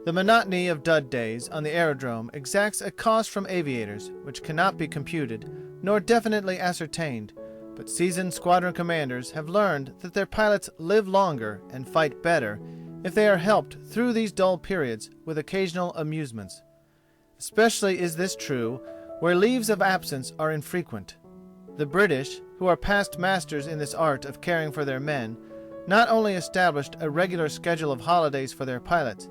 The monotony of dud days on the aerodrome exacts a cost from aviators which cannot be computed nor definitely ascertained, but seasoned squadron commanders have learned that their pilots live longer and fight better if they are helped through these dull periods with occasional amusements. Especially is this true where leaves of absence are infrequent. The British, who are past masters in this art of caring for their men, not only established a regular schedule of holidays for their pilots,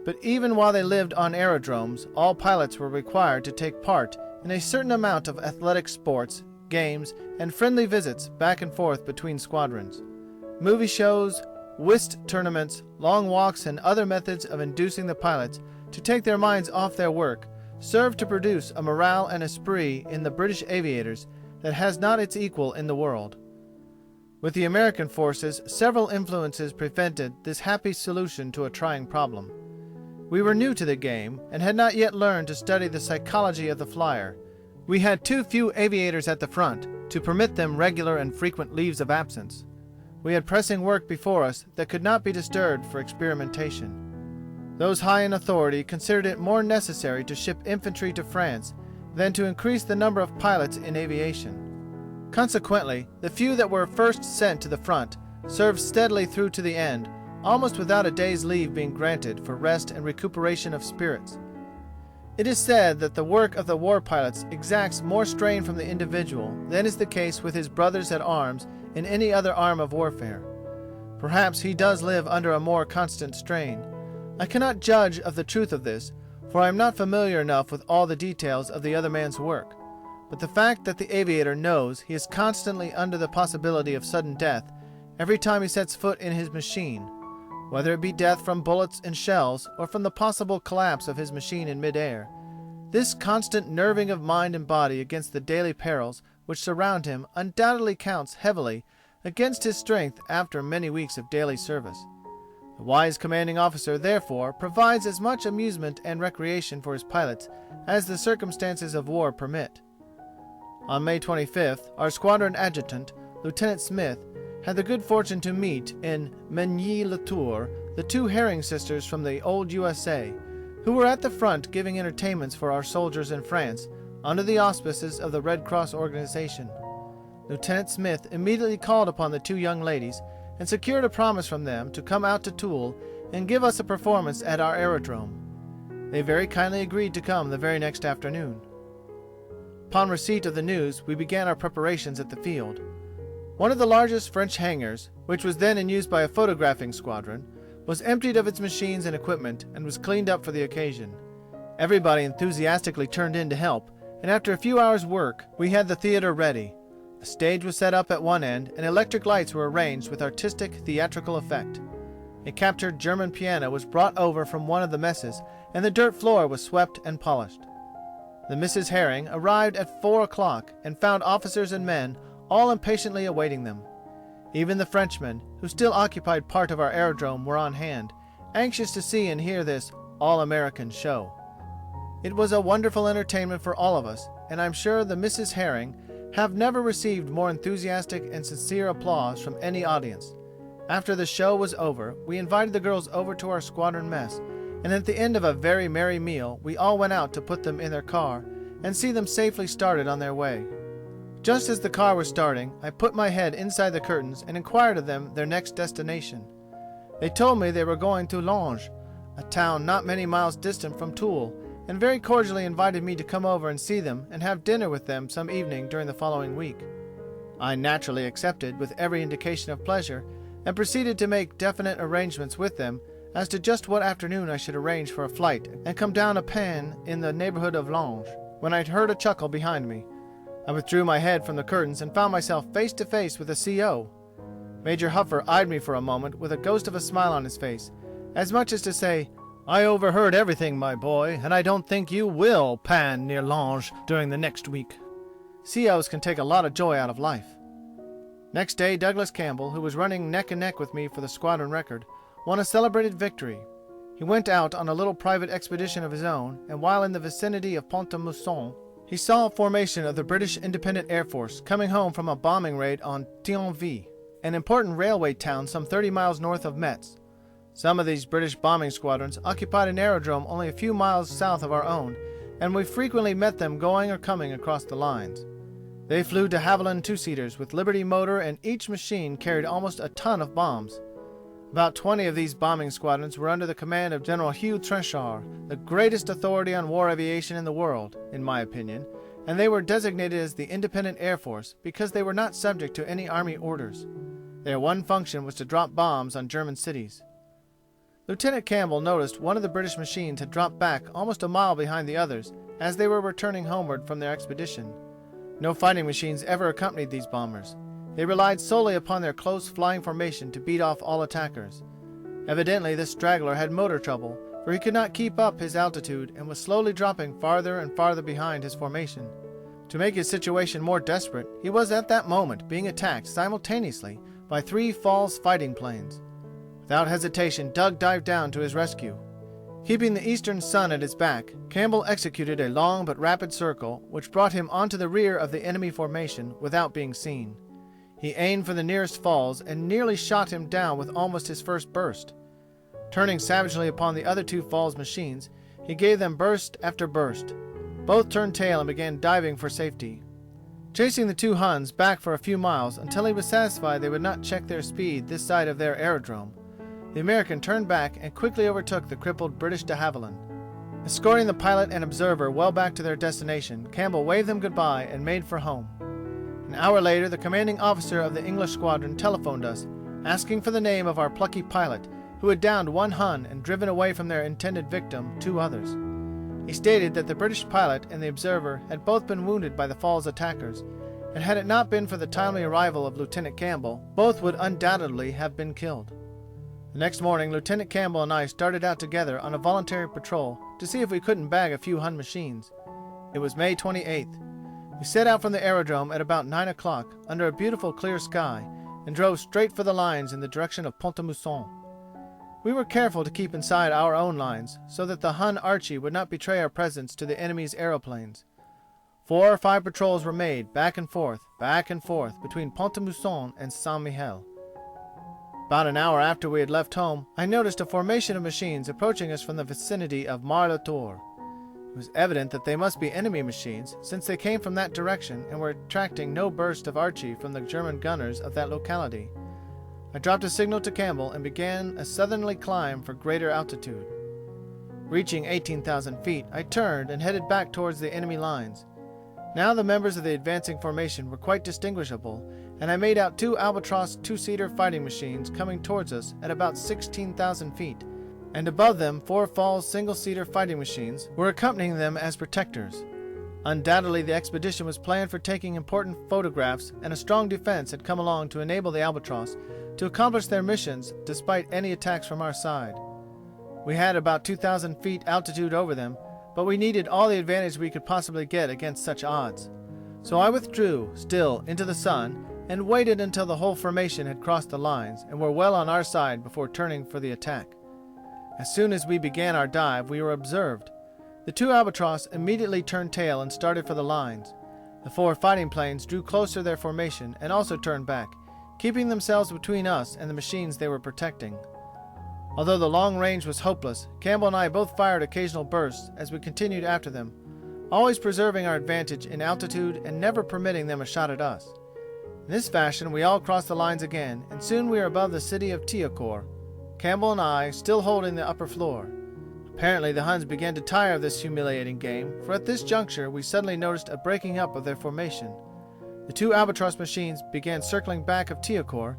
but even while they lived on aerodromes, all pilots were required to take part in a certain amount of athletic sports, games, and friendly visits back and forth between squadrons. Movie shows, whist tournaments, long walks, and other methods of inducing the pilots to take their minds off their work served to produce a morale and esprit in the British aviators that has not its equal in the world. With the American forces, several influences prevented this happy solution to a trying problem. We were new to the game and had not yet learned to study the psychology of the flyer. We had too few aviators at the front to permit them regular and frequent leaves of absence. We had pressing work before us that could not be disturbed for experimentation. Those high in authority considered it more necessary to ship infantry to France than to increase the number of pilots in aviation. Consequently, the few that were first sent to the front served steadily through to the end, almost without a day's leave being granted for rest and recuperation of spirits. It is said that the work of the war pilots exacts more strain from the individual than is the case with his brothers at arms in any other arm of warfare. Perhaps he does live under a more constant strain. I cannot judge of the truth of this, for I am not familiar enough with all the details of the other man's work. But the fact that the aviator knows he is constantly under the possibility of sudden death every time he sets foot in his machine, whether it be death from bullets and shells or from the possible collapse of his machine in mid-air, this constant nerving of mind and body against the daily perils which surround him undoubtedly counts heavily against his strength after many weeks of daily service. The wise commanding officer, therefore, provides as much amusement and recreation for his pilots as the circumstances of war permit. On May 25th, our squadron adjutant, Lieutenant Smith, had the good fortune to meet in Meigny-le-Tour the two Herring sisters from the old USA, who were at the front giving entertainments for our soldiers in France under the auspices of the Red Cross organization. Lieutenant Smith immediately called upon the two young ladies and secured a promise from them to come out to Toul and give us a performance at our aerodrome. They very kindly agreed to come the very next afternoon. Upon receipt of the news, we began our preparations at the field. One of the largest French hangars, which was then in use by a photographing squadron, was emptied of its machines and equipment and was cleaned up for the occasion. Everybody enthusiastically turned in to help, and after a few hours' work, we had the theater ready. A stage was set up at one end, and electric lights were arranged with artistic theatrical effect. A captured German piano was brought over from one of the messes, and the dirt floor was swept and polished. The Mrs. Herring arrived at 4 o'clock and found officers and men all impatiently awaiting them. Even the Frenchmen, who still occupied part of our aerodrome, were on hand, anxious to see and hear this all-American show. It was a wonderful entertainment for all of us, and I'm sure the Mrs. Herring have never received more enthusiastic and sincere applause from any audience. After the show was over, we invited the girls over to our squadron mess, and at the end of a very merry meal we all went out to put them in their car and see them safely started on their way. Just as the car was starting, I put my head inside the curtains and inquired of them their next destination. They told me they were going to Lange, a town not many miles distant from Toul, and very cordially invited me to come over and see them and have dinner with them some evening during the following week. I naturally accepted with every indication of pleasure, and proceeded to make definite arrangements with them as to just what afternoon I should arrange for a flight and come down a pan in the neighborhood of Lange, when I heard a chuckle behind me. I withdrew my head from the curtains and found myself face to face with a CO. Major Huffer eyed me for a moment with a ghost of a smile on his face, as much as to say, "I overheard everything, my boy, and I don't think you will pan near Lange during the next week." COs can take a lot of joy out of life. Next day Douglas Campbell, who was running neck and neck with me for the squadron record, won a celebrated victory. He went out on a little private expedition of his own, and while in the vicinity of Pont-à-Mousson, he saw a formation of the British Independent Air Force coming home from a bombing raid on Thionville, an important railway town some 30 miles north of Metz. Some of these British bombing squadrons occupied an aerodrome only a few miles south of our own, and we frequently met them going or coming across the lines. They flew de Havilland two-seaters with Liberty motor, and each machine carried almost a ton of bombs. About 20 of these bombing squadrons were under the command of General Hugh Trenchard, the greatest authority on war aviation in the world, in my opinion, and they were designated as the Independent Air Force because they were not subject to any Army orders. Their one function was to drop bombs on German cities. Lieutenant Campbell noticed one of the British machines had dropped back almost a mile behind the others as they were returning homeward from their expedition. No fighting machines ever accompanied these bombers. They relied solely upon their close flying formation to beat off all attackers. Evidently this straggler had motor trouble, for he could not keep up his altitude and was slowly dropping farther and farther behind his formation. To make his situation more desperate, he was at that moment being attacked simultaneously by 3 false fighting planes. Without hesitation, Doug dived down to his rescue. Keeping the eastern sun at his back, Campbell executed a long but rapid circle which brought him onto the rear of the enemy formation without being seen. He aimed for the nearest falls and nearly shot him down with almost his first burst. Turning savagely upon the other 2 falls machines, he gave them burst after burst. Both turned tail and began diving for safety. Chasing the 2 Huns back for a few miles until he was satisfied they would not check their speed this side of their aerodrome, the American turned back and quickly overtook the crippled British de Havilland. Escorting the pilot and observer well back to their destination, Campbell waved them goodbye and made for home. An hour later, the commanding officer of the English squadron telephoned us, asking for the name of our plucky pilot, who had downed 1 Hun and driven away from their intended victim 2 others. He stated that the British pilot and the observer had both been wounded by the Falls attackers, and had it not been for the timely arrival of Lieutenant Campbell, both would undoubtedly have been killed. The next morning, Lieutenant Campbell and I started out together on a voluntary patrol to see if we couldn't bag a few Hun machines. It was May 28th. We set out from the aerodrome at about 9 o'clock under a beautiful clear sky and drove straight for the lines in the direction of Pont-à-Mousson. We were careful to keep inside our own lines so that the Hun Archie would not betray our presence to the enemy's aeroplanes. 4 or 5 patrols were made back and forth between Pont-à-Mousson and Saint-Mihiel. About an hour after we had left home, I noticed a formation of machines approaching us from the vicinity of Mar-le-Tour. It was evident that they must be enemy machines, since they came from that direction and were attracting no burst of Archie from the German gunners of that locality. I dropped a signal to Campbell and began a southerly climb for greater altitude. Reaching 18,000 feet, I turned and headed back towards the enemy lines. Now the members of the advancing formation were quite distinguishable, and I made out 2 Albatross 2-seater fighting machines coming towards us at about 16,000 feet, and above them 4 Falls single-seater fighting machines were accompanying them as protectors. Undoubtedly the expedition was planned for taking important photographs, and a strong defense had come along to enable the Albatross to accomplish their missions despite any attacks from our side. We had about 2,000 feet altitude over them, but we needed all the advantage we could possibly get against such odds. So I withdrew, still, into the sun, and waited until the whole formation had crossed the lines and were well on our side before turning for the attack. As soon as we began our dive, we were observed. The 2 Albatross immediately turned tail and started for the lines. The 4 fighting planes drew closer to their formation and also turned back, keeping themselves between us and the machines they were protecting. Although the long range was hopeless, Campbell and I both fired occasional bursts as we continued after them, always preserving our advantage in altitude and never permitting them a shot at us. In this fashion we all crossed the lines again, and soon we were above the city of Thiaucourt, Campbell and I still holding the upper floor. Apparently the Huns began to tire of this humiliating game, for at this juncture we suddenly noticed a breaking up of their formation. The 2 Albatross machines began circling back of Thiaucourt,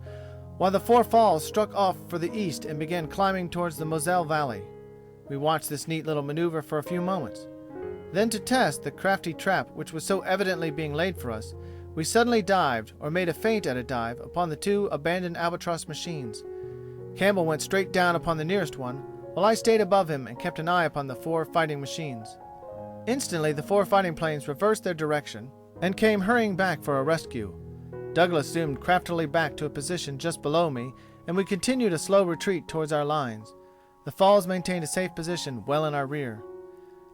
while the 4 Falls struck off for the east and began climbing towards the Moselle Valley. We watched this neat little maneuver for a few moments. Then, to test the crafty trap which was so evidently being laid for us, we suddenly dived, or made a feint at a dive, upon the 2 abandoned Albatross machines. Campbell went straight down upon the nearest one, while I stayed above him and kept an eye upon the 4 fighting machines. Instantly the 4 fighting planes reversed their direction and came hurrying back for a rescue. Douglas zoomed craftily back to a position just below me, and we continued a slow retreat towards our lines. The Falls maintained a safe position well in our rear.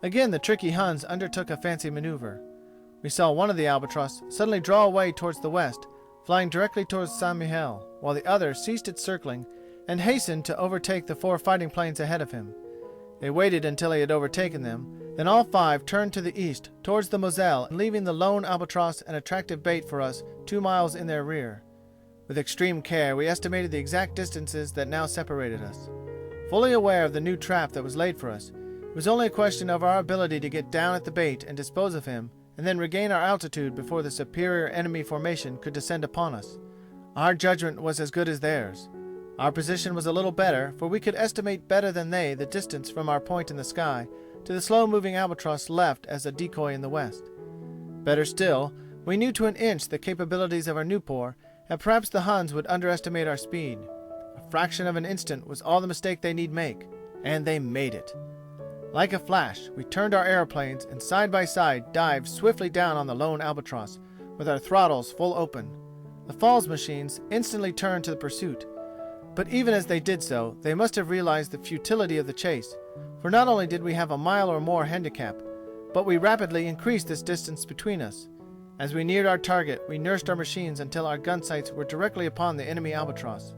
Again the tricky Huns undertook a fancy maneuver. We saw one of the Albatross suddenly draw away towards the west, flying directly towards Saint-Mihiel, while the other ceased its circling and hastened to overtake the 4 fighting planes ahead of him. They waited until he had overtaken them, then all 5 turned to the east towards the Moselle, leaving the lone albatross an attractive bait for us 2 miles in their rear. With extreme care, we estimated the exact distances that now separated us. Fully aware of the new trap that was laid for us, it was only a question of our ability to get down at the bait and dispose of him, and then regain our altitude before the superior enemy formation could descend upon us. Our judgment was as good as theirs. Our position was a little better, for we could estimate better than they the distance from our point in the sky to the slow-moving albatross left as a decoy in the west. Better still, we knew to an inch the capabilities of our Newport, and perhaps the Huns would underestimate our speed. A fraction of an instant was all the mistake they need make, and they made it. Like a flash, we turned our airplanes and side by side dived swiftly down on the lone albatross, with our throttles full open. The Falls machines instantly turned to the pursuit, but even as they did so, they must have realized the futility of the chase, for not only did we have a mile or more handicap, but we rapidly increased this distance between us. As we neared our target, we nursed our machines until our gun sights were directly upon the enemy albatross.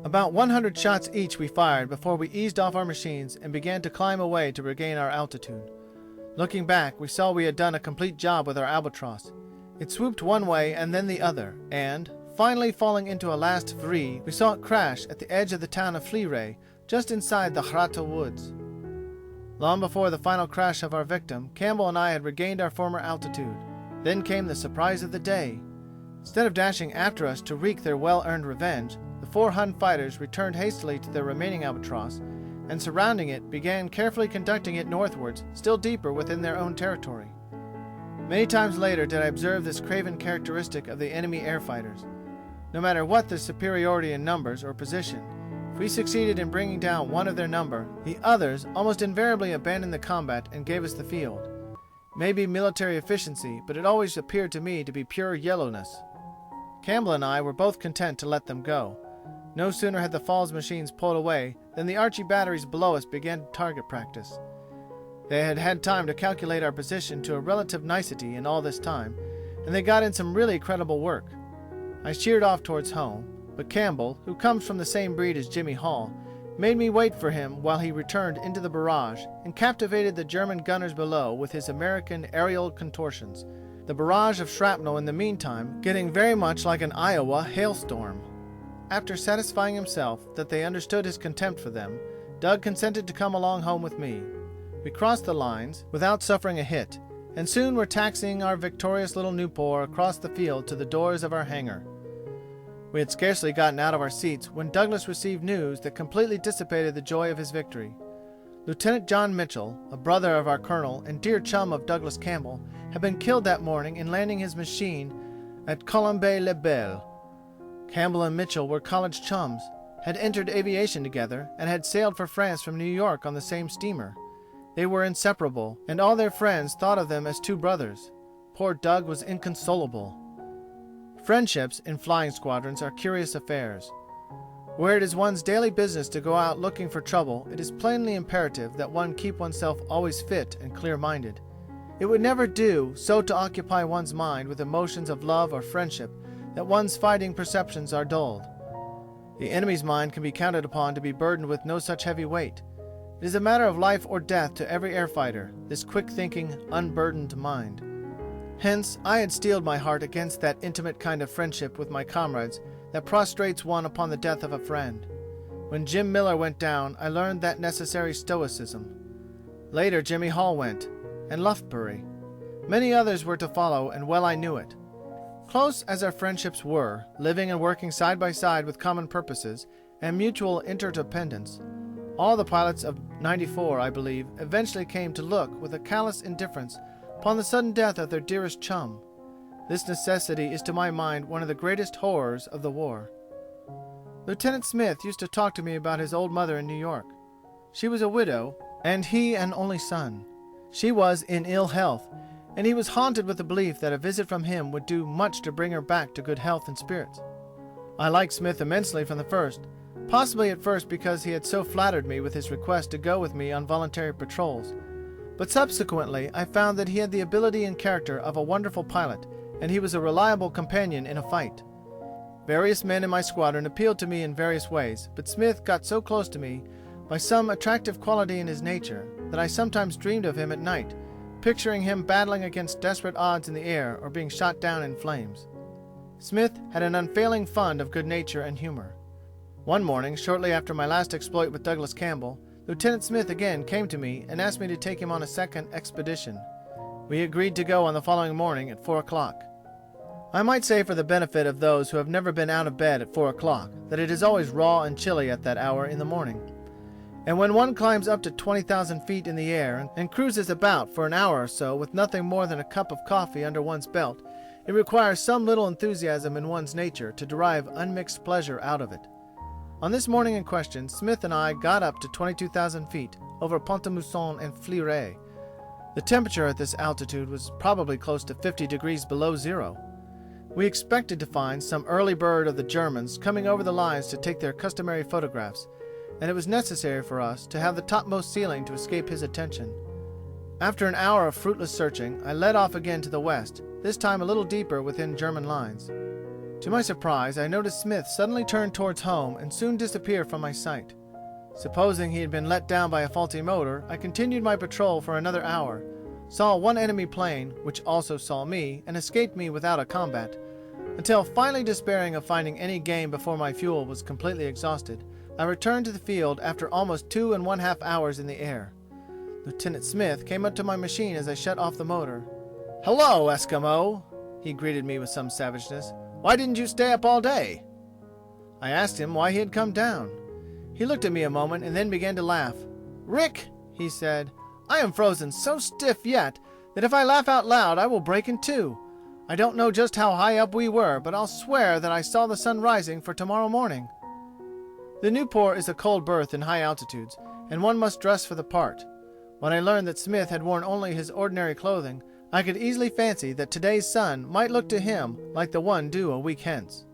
About 100 shots each we fired before we eased off our machines and began to climb away to regain our altitude. Looking back, we saw we had done a complete job with our albatross. It swooped one way and then the other, and, finally falling into a last vrille, we saw it crash at the edge of the town of Fleray, just inside the Hrata woods. Long before the final crash of our victim, Campbell and I had regained our former altitude. Then came the surprise of the day. Instead of dashing after us to wreak their well-earned revenge, the 4 Hun fighters returned hastily to their remaining albatross, and surrounding it, began carefully conducting it northwards, still deeper within their own territory. Many times later did I observe this craven characteristic of the enemy air fighters. No matter what their superiority in numbers or position, if we succeeded in bringing down one of their number, the others almost invariably abandoned the combat and gave us the field. It may be military efficiency, but it always appeared to me to be pure yellowness. Campbell and I were both content to let them go. No sooner had the Falls machines pulled away than the Archie batteries below us began target practice. They had had time to calculate our position to a relative nicety in all this time, and they got in some really credible work. I sheered off towards home, but Campbell, who comes from the same breed as Jimmy Hall, made me wait for him while he returned into the barrage and captivated the German gunners below with his American aerial contortions, the barrage of shrapnel in the meantime getting very much like an Iowa hailstorm. After satisfying himself that they understood his contempt for them, Doug consented to come along home with me. We crossed the lines without suffering a hit, and soon were taxiing our victorious little Newport across the field to the doors of our hangar. We had scarcely gotten out of our seats when Douglas received news that completely dissipated the joy of his victory. Lieutenant John Mitchell, a brother of our colonel and dear chum of Douglas Campbell, had been killed that morning in landing his machine at Colombey-les-Belles. Campbell and Mitchell were college chums, had entered aviation together, and had sailed for France from New York on the same steamer. They were inseparable, and all their friends thought of them as 2 brothers. Poor Doug was inconsolable. Friendships in flying squadrons are curious affairs. Where it is one's daily business to go out looking for trouble, it is plainly imperative that one keep oneself always fit and clear-minded. It would never do so to occupy one's mind with emotions of love or friendship that one's fighting perceptions are dulled. The enemy's mind can be counted upon to be burdened with no such heavy weight. It is a matter of life or death to every air fighter, this quick-thinking, unburdened mind. Hence, I had steeled my heart against that intimate kind of friendship with my comrades that prostrates one upon the death of a friend. When Jim Miller went down, I learned that necessary stoicism. Later Jimmy Hall went, and Lufbery. Many others were to follow, and well I knew it. Close as our friendships were, living and working side by side with common purposes and mutual interdependence, all the pilots of '94, I believe, eventually came to look with a callous indifference upon the sudden death of their dearest chum. This necessity is to my mind one of the greatest horrors of the war. Lieutenant Smith used to talk to me about his old mother in New York. She was a widow, and he an only son. She was in ill health, and he was haunted with the belief that a visit from him would do much to bring her back to good health and spirits. I liked Smith immensely from the first, possibly at first because he had so flattered me with his request to go with me on voluntary patrols, but subsequently I found that he had the ability and character of a wonderful pilot, and he was a reliable companion in a fight. Various men in my squadron appealed to me in various ways, but Smith got so close to me by some attractive quality in his nature that I sometimes dreamed of him at night, picturing him battling against desperate odds in the air or being shot down in flames. Smith had an unfailing fund of good nature and humor. One morning, shortly after my last exploit with Douglas Campbell, Lieutenant Smith again came to me and asked me to take him on a second expedition. We agreed to go on the following morning at 4 o'clock. I might say, for the benefit of those who have never been out of bed at 4 o'clock, that it is always raw and chilly at that hour in the morning. And when one climbs up to 20,000 feet in the air and cruises about for an hour or so with nothing more than a cup of coffee under one's belt, it requires some little enthusiasm in one's nature to derive unmixed pleasure out of it. On this morning in question, Smith and I got up to 22,000 feet over Pont-à-Mousson and Fleury. The temperature at this altitude was probably close to 50 degrees below zero. We expected to find some early bird of the Germans coming over the lines to take their customary photographs, and it was necessary for us to have the topmost ceiling to escape his attention. After an hour of fruitless searching, I led off again to the west, this time a little deeper within German lines. To my surprise, I noticed Smith suddenly turn towards home and soon disappear from my sight. Supposing he had been let down by a faulty motor, I continued my patrol for another hour, saw one enemy plane, which also saw me, and escaped me without a combat, until finally despairing of finding any game before my fuel was completely exhausted, I returned to the field after almost 2½ hours in the air. Lieutenant Smith came up to my machine as I shut off the motor. "Hello, Eskimo," he greeted me with some savageness. "Why didn't you stay up all day?" I asked him why he had come down. He looked at me a moment and then began to laugh. "Rick," he said, "I am frozen so stiff yet that if I laugh out loud I will break in two. I don't know just how high up we were, but I'll swear that I saw the sun rising for tomorrow morning." The Newport is a cold berth in high altitudes, and one must dress for the part. When I learned that Smith had worn only his ordinary clothing, I could easily fancy that today's sun might look to him like the one due a week hence.